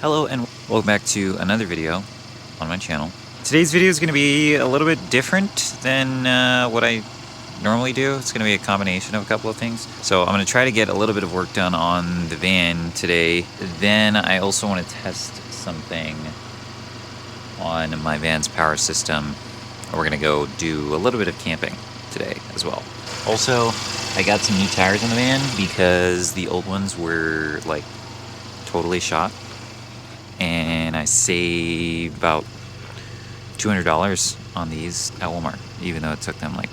Hello and welcome back to another video on my channel. Today's video is going to be a little bit different than what I normally do. It's going to be a combination of a couple of things. So I'm going to try to get a little bit of work done on the van today. Then I also want to test something on my van's power system. We're going to go do a little bit of camping today as well. Also, I got some new tires on the van because the old ones were like totally shot. And I saved about $200 on these at Walmart, even though it took them like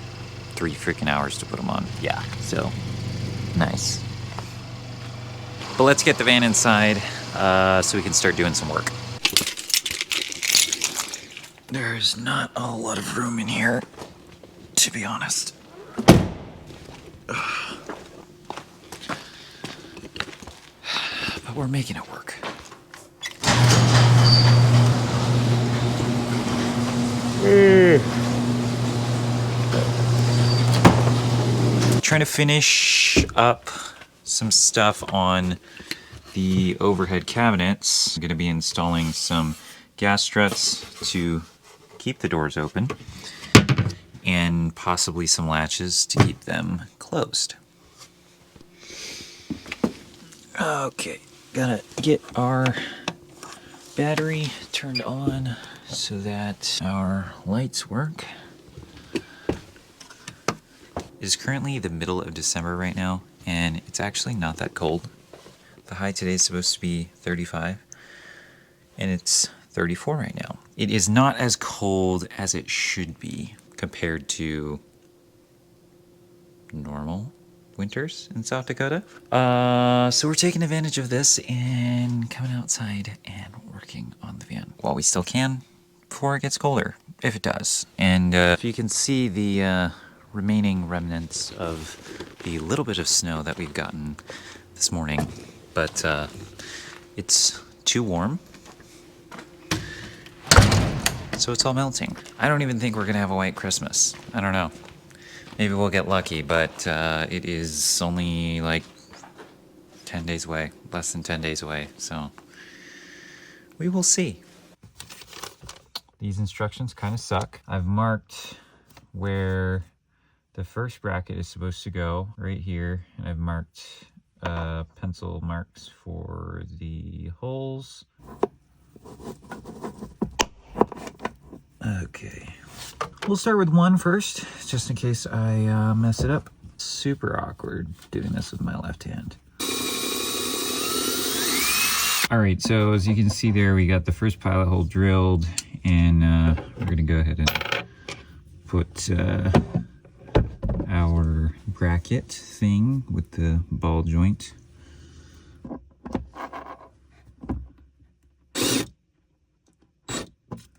3 freaking hours to put them on. Yeah, so nice. But let's get the van inside so we can start doing some work. There's not a lot of room in here, to be honest. But we're making it work. Trying to finish up some stuff on the overhead cabinets. I'm going to be installing some gas struts to keep the doors open and possibly some latches to keep them closed. Okay, gotta get our battery turned on so that our lights work. It is currently the middle of December right now, and it's actually not that cold. The high today is supposed to be 35, and it's 34 right now. It is not as cold as it should be compared to normal winters in South Dakota. So we're taking advantage of this and coming outside and working on the van while we still can before it gets colder, if it does. And if you can see the remaining remnants of the little bit of snow that we've gotten this morning, but it's too warm, so it's all melting. I don't even think we're gonna have a white Christmas. I don't know. Maybe we'll get lucky, but it is only like 10 days away, less than 10 days away, so we will see. These instructions kind of suck. I've marked where the first bracket is supposed to go, right here, and I've marked pencil marks for the holes. Okay. We'll start with one first, just in case I mess it up. Super awkward doing this with my left hand. All right, so as you can see there, we got the first pilot hole drilled, and we're gonna go ahead and put our bracket thing with the ball joint.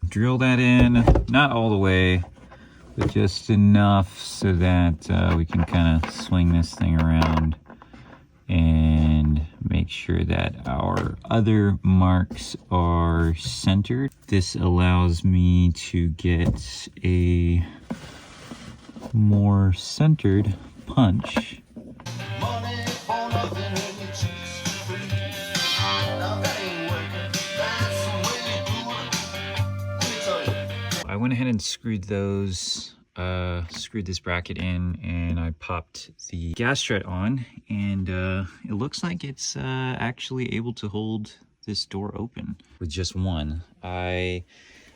Drill that in, not all the way, but just enough so that we can kind of swing this thing around and make sure that our other marks are centered. This allows me to get a more centered punch. I went ahead and screwed those, screwed this bracket in, and I popped the gas strut on, and it looks like it's actually able to hold this door open with just one. I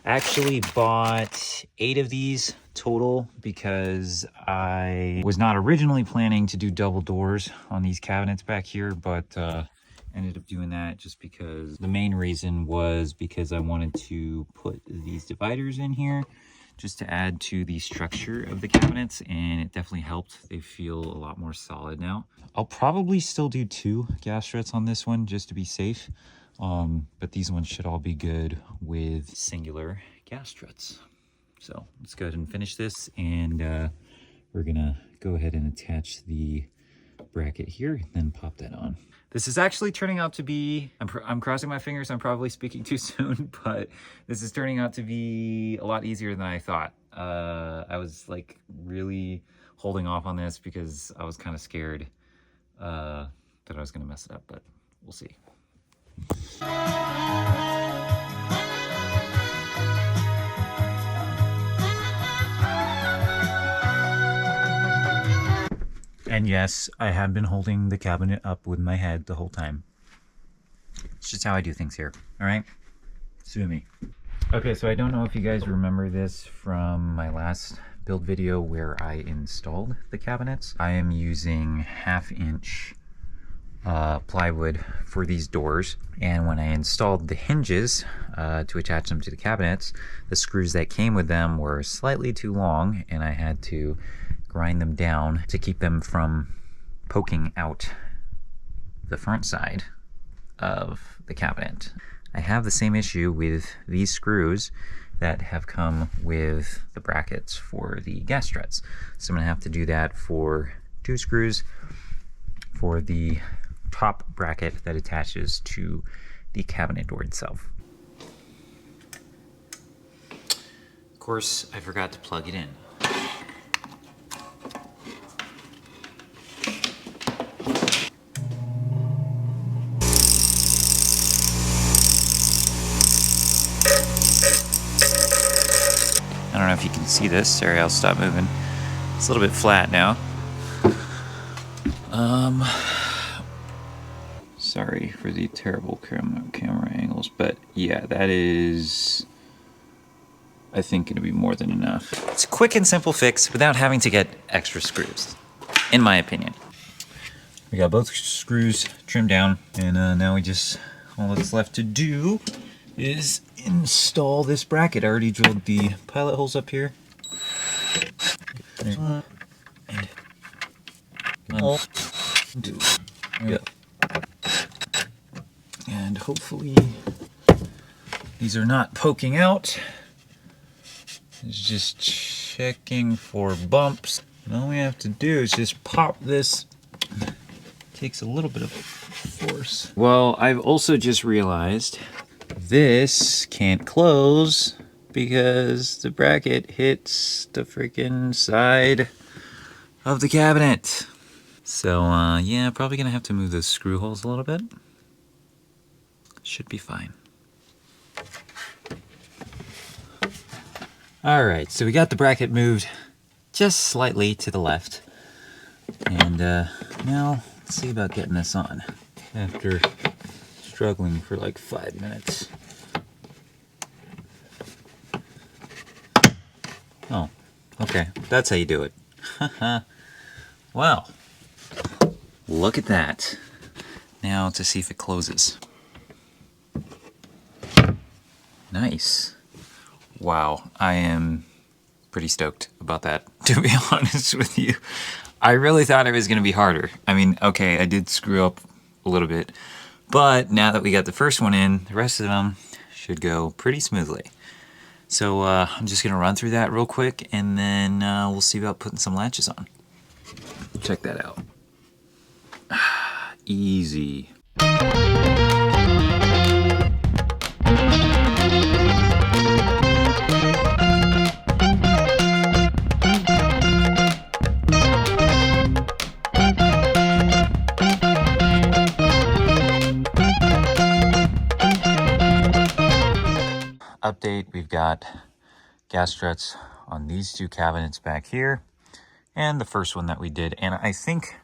actually bought 8 of these total because I was not originally planning to do double doors on these cabinets back here, but ended up doing that just because the main reason was because I wanted to put these dividers in here just to add to the structure of the cabinets, and it definitely helped. They feel a lot more solid now. I'll probably still do 2 gas struts on this one just to be safe, but these ones should all be good with singular gas struts. So let's go ahead and finish this, and we're gonna go ahead and attach the bracket here and then pop that on. This is actually turning out to be, I'm crossing my fingers, I'm probably speaking too soon, but this is turning out to be a lot easier than I thought. I was like really holding off on this because I was kind of scared that I was gonna mess it up, but we'll see. And yes, I have been holding the cabinet up with my head the whole time. It's just how I do things here, all right? Sue me. Okay, so I don't know if you guys remember this from my last build video where I installed the cabinets. I am using 1/2-inch plywood for these doors, and when I installed the hinges to attach them to the cabinets, the screws that came with them were slightly too long, and I had to grind them down to keep them from poking out the front side of the cabinet. I have the same issue with these screws that have come with the brackets for the gas struts. So I'm gonna have to do that for 2 screws for the top bracket that attaches to the cabinet door itself. Of course, I forgot to plug it in. I don't know if you can see this. Sorry, I'll stop moving. It's a little bit flat now. Sorry for the terrible camera angles, but yeah, that is, I think, gonna be more than enough. It's a quick and simple fix without having to get extra screws, in my opinion. We got both screws trimmed down, and now we just, all that's left to do is install this bracket. I already drilled the pilot holes up here. And one, two, yeah. And hopefully these are not poking out. It's just checking for bumps. And all we have to do is just pop this. Takes a little bit of force. Well, I've also just realized this can't close because the bracket hits the freaking side of the cabinet. So yeah, probably gonna have to move those screw holes a little bit. Should be fine. All right, so we got the bracket moved just slightly to the left. And now let's see about getting this on after struggling for like 5 minutes. Oh, okay, that's how you do it. Well, look at that. Now to see if it closes. Nice. Wow, I am pretty stoked about that, to be honest with you. I really thought it was going to be harder. I mean, okay, I did screw up a little bit, but now that we got the first one in, the rest of them should go pretty smoothly. So I'm just going to run through that real quick, and then we'll see about putting some latches on. Check that out. Easy. Update, we've got gas struts on these 2 cabinets back here and the first one that we did, and I think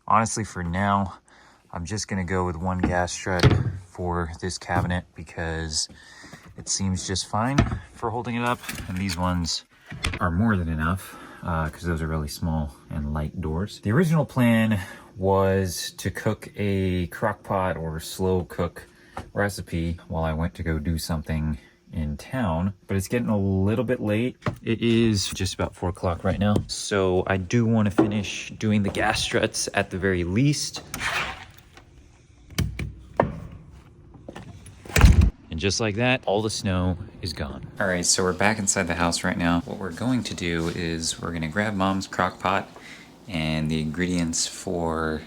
honestly for now I'm just gonna go with 1 gas strut for this cabinet because it seems just fine for holding it up, and these ones are more than enough because those are really small and light doors. The original plan was to cook a Crockpot or slow cook recipe while I went to go do something in town, but it's getting a little bit late. It is just about 4 o'clock right now, so I do want to finish doing the gas struts at the very least. And just like that, all the snow is gone. All right, so we're back inside the house right now. What we're going to do is we're gonna grab Mom's crock pot and the ingredients for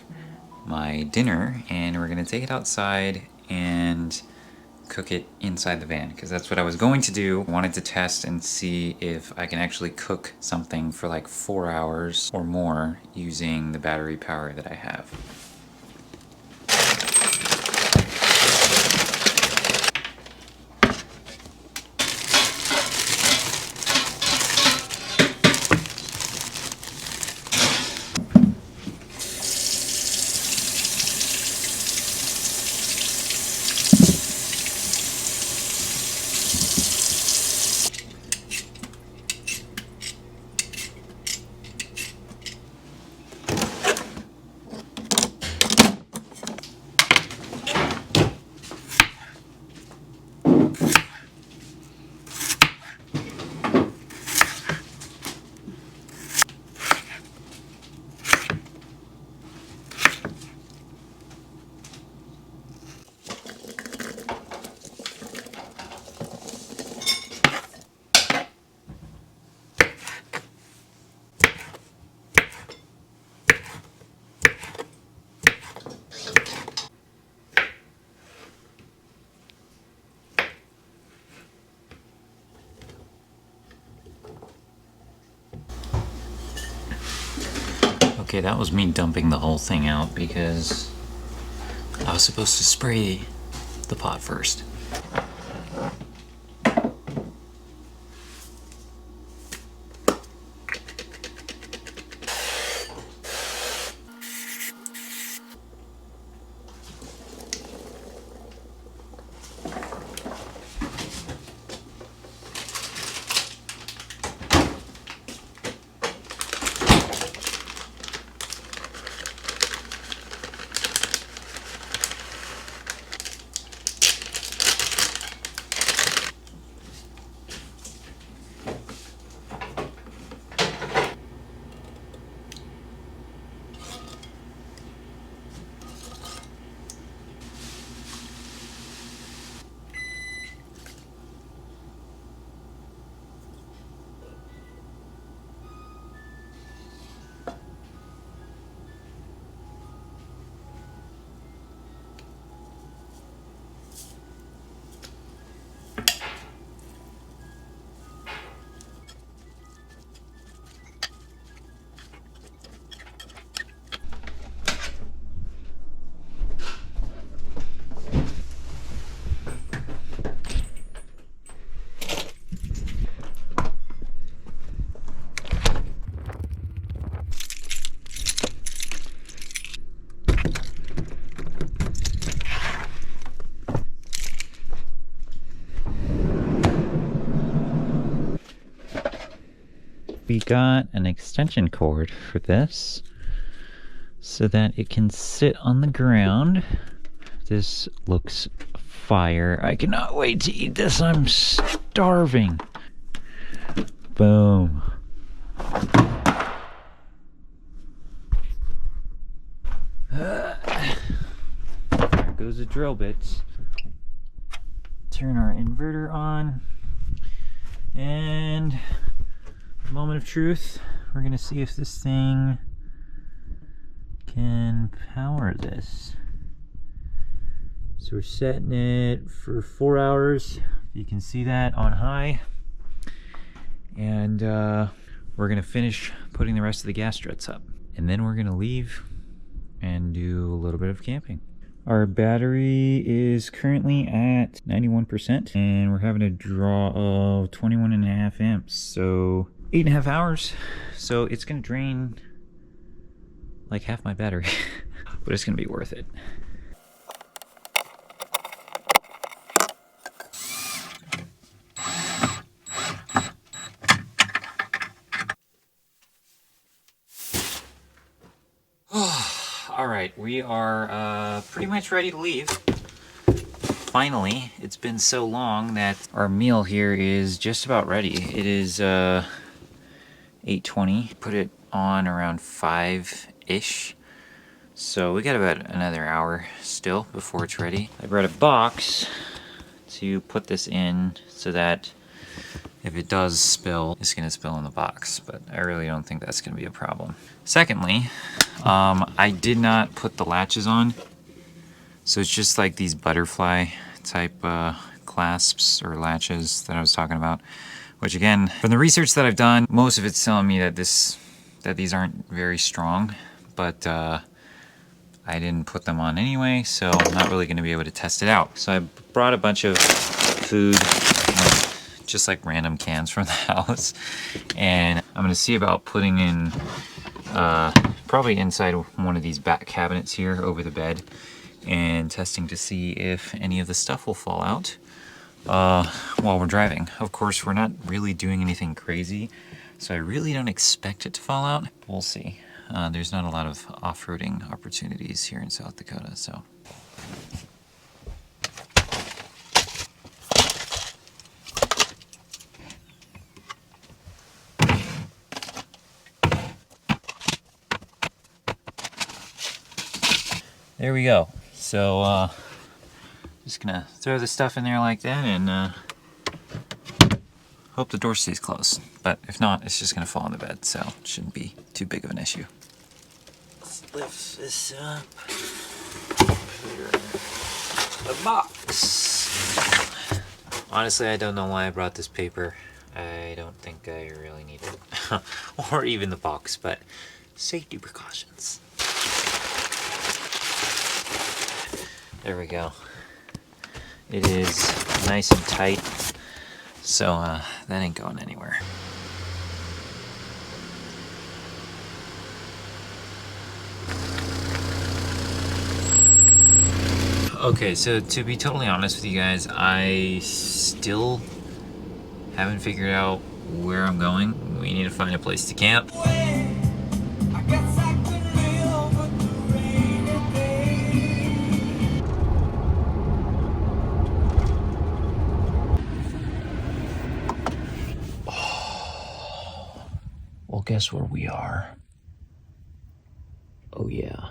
my dinner, and we're gonna take it outside and cook it inside the van, because that's what I was going to do. I wanted to test and see if I can actually cook something for like 4 hours or more using the battery power that I have. Okay, that was me dumping the whole thing out because I was supposed to spray the pot first. We got an extension cord for this so that it can sit on the ground. This looks fire. I cannot wait to eat this. I'm starving. Boom. There goes the drill bits. Turn our inverter on. And moment of truth, we're gonna see if this thing can power this. So we're setting it for 4 hours. You can see that on high. And we're gonna finish putting the rest of the gas struts up. And then we're gonna leave and do a little bit of camping. Our battery is currently at 91% and we're having a draw of 21.5 amps. So 8.5 hours, so it's gonna drain like half my battery, but it's gonna be worth it. All right, we are pretty much ready to leave. Finally, it's been so long that our meal here is just about ready. It is 8:20. Put it on around 5-ish. So we got about another hour still before it's ready. I brought a box to put this in so that if it does spill, it's gonna spill in the box, but I really don't think that's gonna be a problem. Secondly, I did not put the latches on. So it's just like these butterfly type clasps or latches that I was talking about. Which again, from the research that I've done, most of it's telling me that these aren't very strong, but I didn't put them on anyway, so I'm not really gonna be able to test it out. So I brought a bunch of food, just like random cans from the house, and I'm gonna see about putting in, probably inside one of these back cabinets here over the bed, and testing to see if any of the stuff will fall out while we're driving. Of course, we're not really doing anything crazy, so I really don't expect it to fall out. We'll see. There's not a lot of off-roading opportunities here in South Dakota, so. There we go. So, just gonna throw the stuff in there like that and hope the door stays closed. But if not, it's just gonna fall on the bed, so it shouldn't be too big of an issue. Let's lift this up. Put it in the box. Honestly, I don't know why I brought this paper. I don't think I really need it. Or even the box, but safety precautions. There we go. It is nice and tight, so that ain't going anywhere. Okay, so to be totally honest with you guys, I still haven't figured out where I'm going. We need to find a place to camp. Well, guess where we are? Oh, yeah.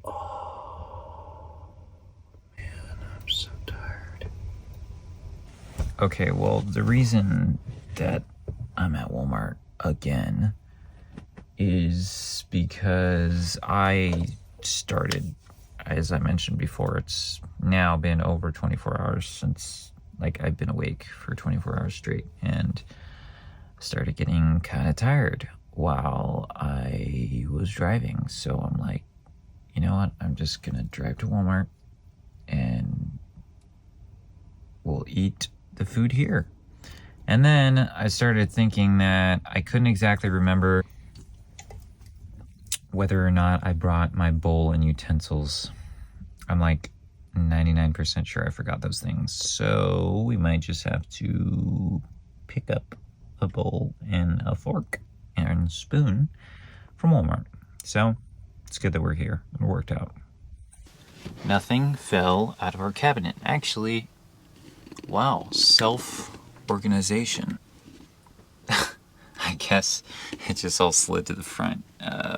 I'm so tired. Okay, well, the reason that I'm at Walmart again is because I started, as I mentioned before, it's now been over 24 hours since, like, I've been awake for 24 hours straight, and started getting kind of tired while I was driving. So I'm like, you know what? I'm just gonna drive to Walmart and we'll eat the food here. And then I started thinking that I couldn't exactly remember whether or not I brought my bowl and utensils. I'm like 99% sure I forgot those things. So we might just have to pick up a bowl and a fork and spoon from Walmart. So it's good that we're here. It worked out. Nothing fell out of our cabinet. Actually, wow, self-organization. I guess it just all slid to the front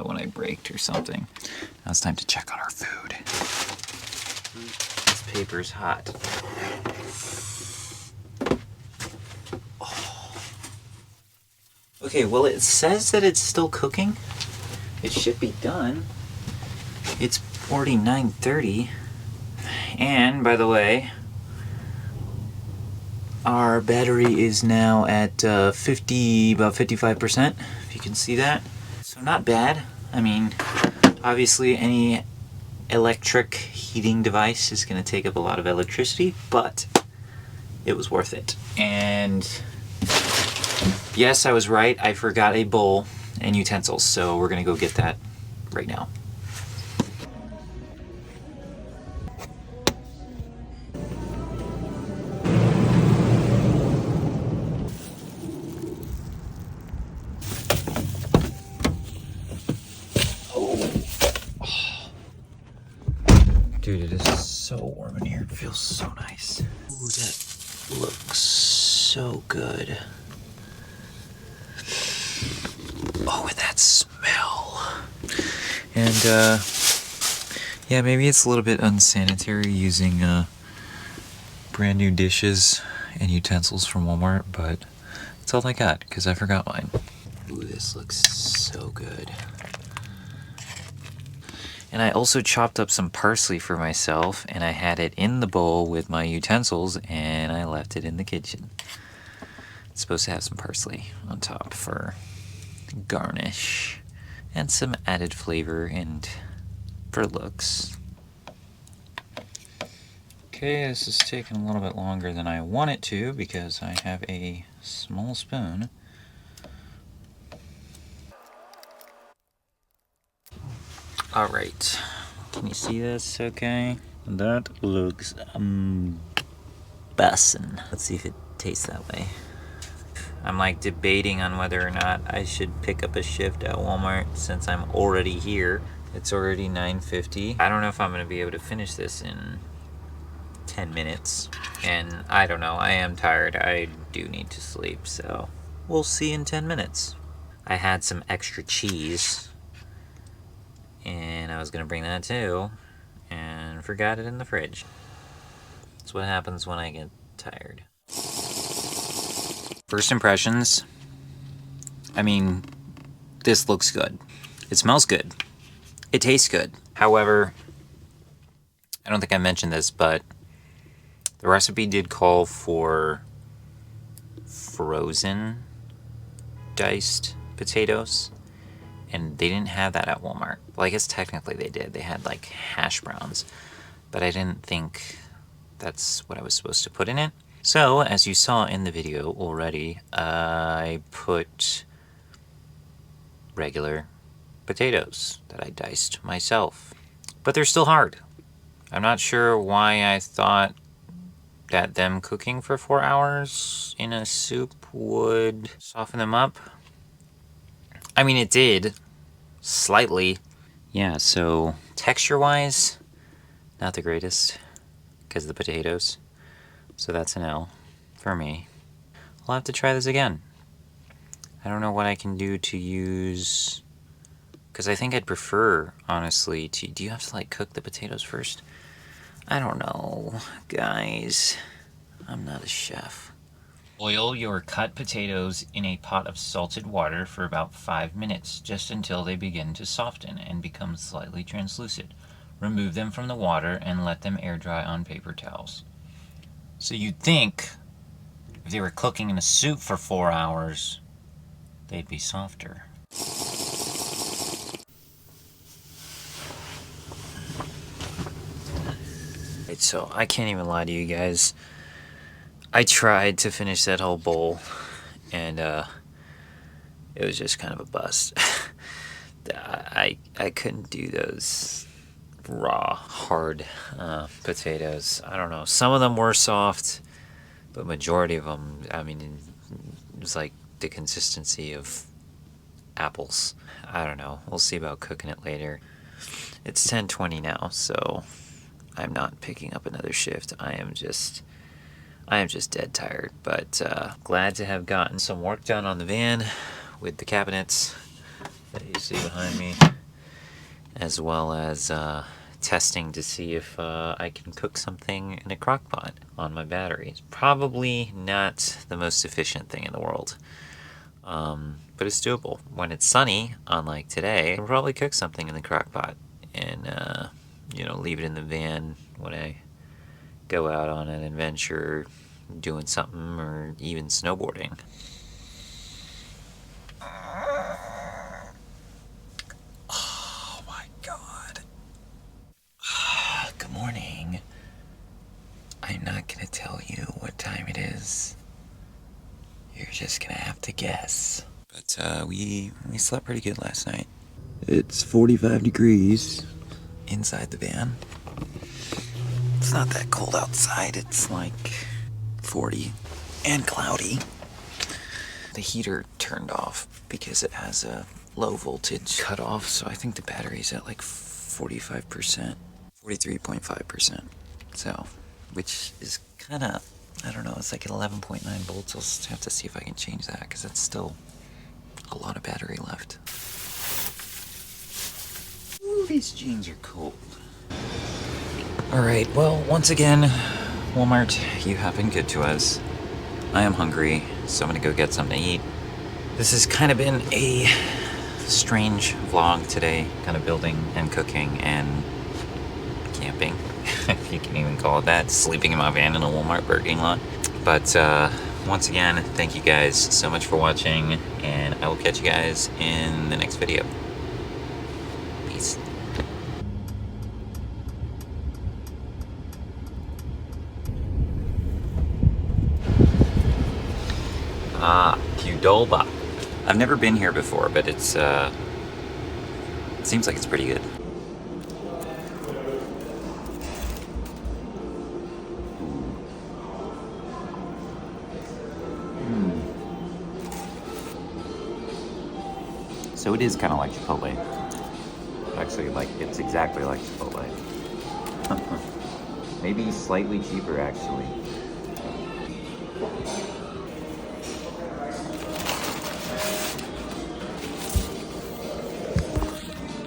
when I braked or something. Now it's time to check on our food. This paper's hot. Okay, well, it says that it's still cooking. It should be done. It's already 9:30. And, by the way, our battery is now at about 55%, if you can see that. So not bad. I mean, obviously any electric heating device is going to take up a lot of electricity, but it was worth it. And yes, I was right. I forgot a bowl and utensils, so we're gonna go get that right now. Dude, it is so warm in here. It feels so nice. Ooh, that looks so good. Oh, and that smell. And, yeah, maybe it's a little bit unsanitary using, brand new dishes and utensils from Walmart, but it's all I got, because I forgot mine. Ooh, this looks so good. And I also chopped up some parsley for myself, and I had it in the bowl with my utensils, and I left it in the kitchen. It's supposed to have some parsley on top for garnish and some added flavor and for looks. Okay, this is taking a little bit longer than I want it to because I have a small spoon. All right, can you see this okay? That looks bussin'. Let's see if it tastes that way. I'm like debating on whether or not I should pick up a shift at Walmart since I'm already here. It's already 9:50. I don't know if I'm gonna be able to finish this in 10 minutes. And I don't know, I am tired. I do need to sleep, so we'll see in 10 minutes. I had some extra cheese and I was gonna bring that too and forgot it in the fridge. That's what happens when I get tired. First impressions, I mean, this looks good. It smells good. It tastes good. However, I don't think I mentioned this, but the recipe did call for frozen diced potatoes, and they didn't have that at Walmart. Well, I guess technically they did. They had like hash browns, but I didn't think that's what I was supposed to put in it. So, as you saw in the video already, I put regular potatoes that I diced myself. But they're still hard. I'm not sure why I thought that them cooking for 4 hours in a soup would soften them up. I mean, it did, slightly. Yeah, so texture-wise, not the greatest because of the potatoes. So that's an L for me. I'll have to try this again. I don't know what I can do to use, because I think I'd prefer, honestly, to... Do you have to, like, cook the potatoes first? I don't know, guys. I'm not a chef. Boil your cut potatoes in a pot of salted water for about 5 minutes, just until they begin to soften and become slightly translucent. Remove them from the water and let them air dry on paper towels. So you'd think if they were cooking in a soup for 4 hours, they'd be softer. So I can't even lie to you guys. I tried to finish that whole bowl, and it was just kind of a bust. I couldn't do those raw, hard potatoes. I don't know. Some of them were soft, but majority of them, I mean, it was like the consistency of apples. I don't know. We'll see about cooking it later. It's 10:20 now, so I'm not picking up another shift. I am just dead tired, but glad to have gotten some work done on the van with the cabinets that you see behind me, as well as testing to see if I can cook something in a crock pot on my batteries. Probably not the most efficient thing in the world, but it's doable. When it's sunny, unlike today, I'll probably cook something in the crock pot and you know, leave it in the van when I go out on an adventure, doing something, or even snowboarding. Oh my god. Good morning. I'm not gonna tell you what time it is. You're just gonna have to guess. But we slept pretty good last night. It's 45 degrees inside the van. It's not that cold outside. It's like 40 and cloudy. The heater turned off because it has a low voltage cutoff, so I think the battery's at like 45%, 43.5%. So, which is kind of, I don't know, it's like 11.9 volts. I'll just have to see if I can change that, because that's still a lot of battery left. Ooh, these jeans are cold. Alright, well, once again, Walmart, you have been good to us. I am hungry, so I'm gonna go get something to eat. This has kind of been a strange vlog today, kind of building and cooking and camping, if you can even call it that, sleeping in my van in a Walmart parking lot. But once again, thank you guys so much for watching, and I will catch you guys in the next video. Peace. Qdoba. I've never been here before, but it seems like it's pretty good. So it is kind of like Chipotle. Actually, like, it's exactly like Chipotle. Maybe slightly cheaper, actually.